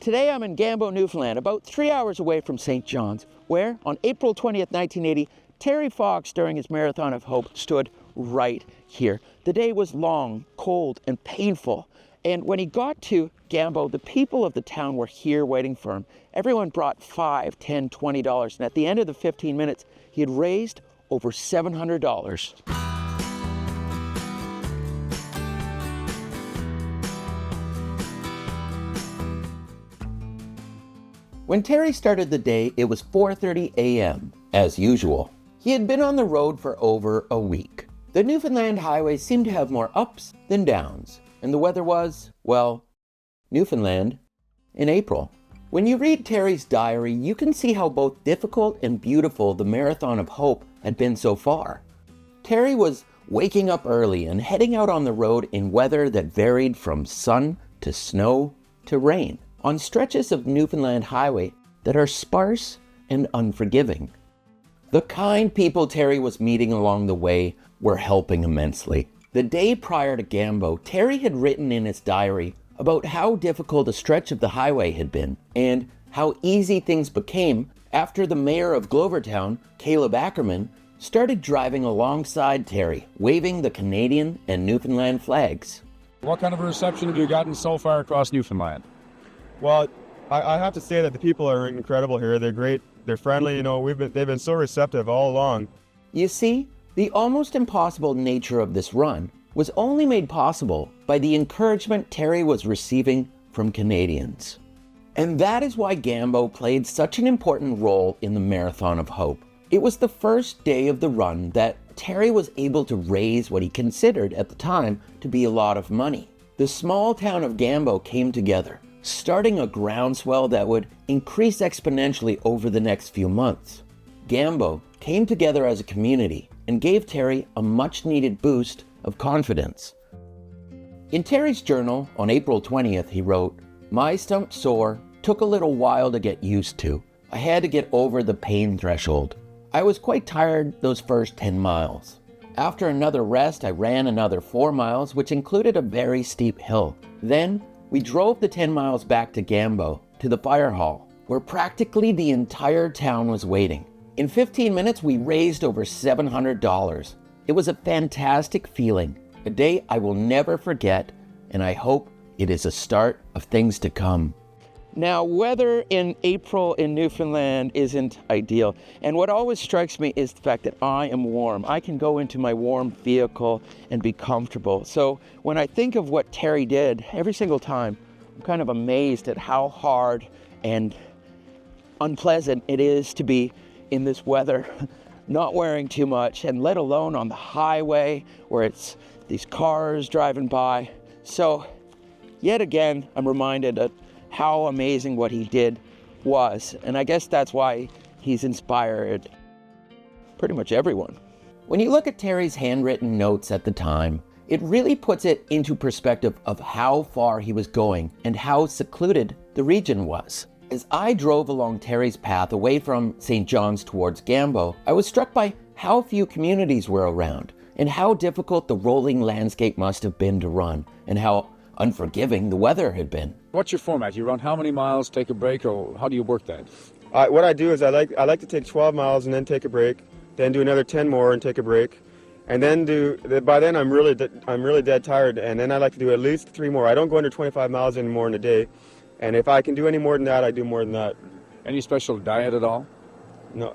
Today I'm in Gambo, Newfoundland, about 3 hours away from St. John's, where on April 20th, 1980, Terry Fox, during his Marathon of Hope, stood right here. The day was long, cold, and painful. And when he got to Gambo, the people of the town were here waiting for him. Everyone brought $5, $10, $20, and at the end of the 15 minutes, he had raised over $700. When Terry started the day, it was 4:30 a.m., as usual. He had been on the road for over a week. The Newfoundland highway seemed to have more ups than downs, and the weather was, well, Newfoundland in April. When you read Terry's diary, you can see how both difficult and beautiful the Marathon of Hope had been so far. Terry was waking up early and heading out on the road in weather that varied from sun to snow to rain, on stretches of Newfoundland highway that are sparse and unforgiving. The kind people Terry was meeting along the way were helping immensely. The day prior to Gambo, Terry had written in his diary about how difficult a stretch of the highway had been and how easy things became after the mayor of Glovertown, Caleb Ackerman, started driving alongside Terry, waving the Canadian and Newfoundland flags. What kind of a reception have you gotten so far across Newfoundland? Well, I have to say that the people are incredible here. They're great. They're friendly. You know, they've been so receptive all along. You see, the almost impossible nature of this run was only made possible by the encouragement Terry was receiving from Canadians. And that is why Gambo played such an important role in the Marathon of Hope. It was the first day of the run that Terry was able to raise what he considered at the time to be a lot of money. The small town of Gambo came together, starting a groundswell that would increase exponentially over the next few months. Gambo came together as a community and gave Terry a much-needed boost of confidence. In Terry's journal on April 20th, he wrote, "My stump sore took a little while to get used to. I had to get over the pain threshold. I was quite tired those first 10 miles. After another rest, I ran another 4 miles, which included a very steep hill. Then we drove the 10 miles back to Gambo, to the fire hall, where practically the entire town was waiting. In 15 minutes, we raised over $700. It was a fantastic feeling, a day I will never forget, and I hope it is a start of things to come." Now, weather in April in Newfoundland isn't ideal, and what always strikes me is the fact that I am warm. I can go into my warm vehicle and be comfortable. So when I think of what Terry did every single time, I'm kind of amazed at how hard and unpleasant it is to be in this weather, not wearing too much, and let alone on the highway where it's these cars driving by. So yet again, I'm reminded of how amazing what he did was. And I guess that's why he's inspired pretty much everyone. When you look at Terry's handwritten notes at the time, it really puts it into perspective of how far he was going and how secluded the region was. As I drove along Terry's path away from St. John's towards Gambo, I was struck by how few communities were around and how difficult the rolling landscape must have been to run and how unforgiving the weather had been. What's your format? You run how many miles, take a break, or how do you work that? What I do is I like to take 12 miles and then take a break, then do another 10 more and take a break, and then by then I'm really dead tired, and then I like to do at least 3 more. I don't go under 25 miles anymore in a day, and if I can do any more than that, I do more than that. Any special diet at all? No.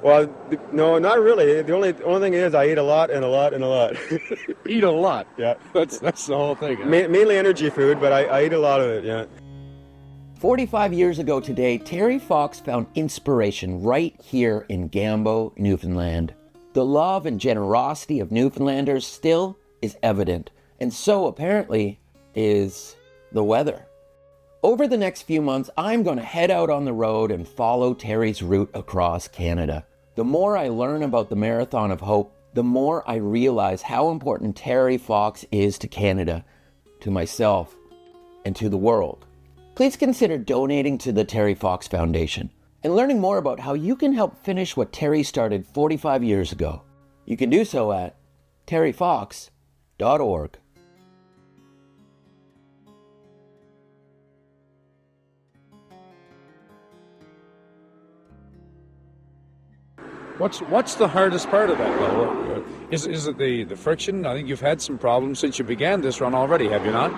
Well, no, not really. The only thing is I eat a lot and a lot and a lot. Eat a lot? Yeah. That's the whole thing. Huh? Mainly energy food, but I eat a lot of it, yeah. 45 years ago today, Terry Fox found inspiration right here in Gambo, Newfoundland. The love and generosity of Newfoundlanders still is evident, and so apparently is the weather. Over the next few months, I'm going to head out on the road and follow Terry's route across Canada. The more I learn about the Marathon of Hope, the more I realize how important Terry Fox is to Canada, to myself, and to the world. Please consider donating to the Terry Fox Foundation and learning more about how you can help finish what Terry started 45 years ago. You can do so at terryfox.org. What's the hardest part of that, though? Is it the friction? I think you've had some problems since you began this run already, have you not?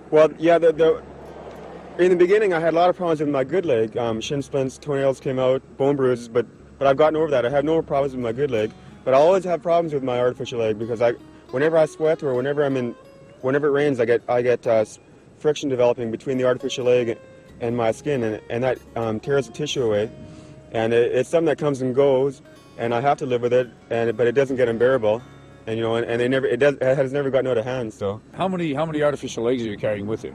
Well, yeah, in the beginning I had a lot of problems with my good leg. Shin splints, toenails came out, bone bruises, but I've gotten over that. I have no problems with my good leg, but I always have problems with my artificial leg because whenever I sweat or whenever it rains, I get friction developing between the artificial leg and my skin, and that tears the tissue away. And it's something that comes and goes, and I have to live with it. But it doesn't get unbearable, and it has never gotten out of hand. So How many artificial legs are you carrying with you?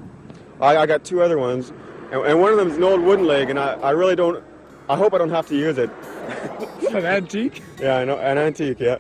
I got two other ones, and one of them is an old wooden leg, and I really don't. I hope I don't have to use it. An antique? Yeah, I know, an antique. Yeah.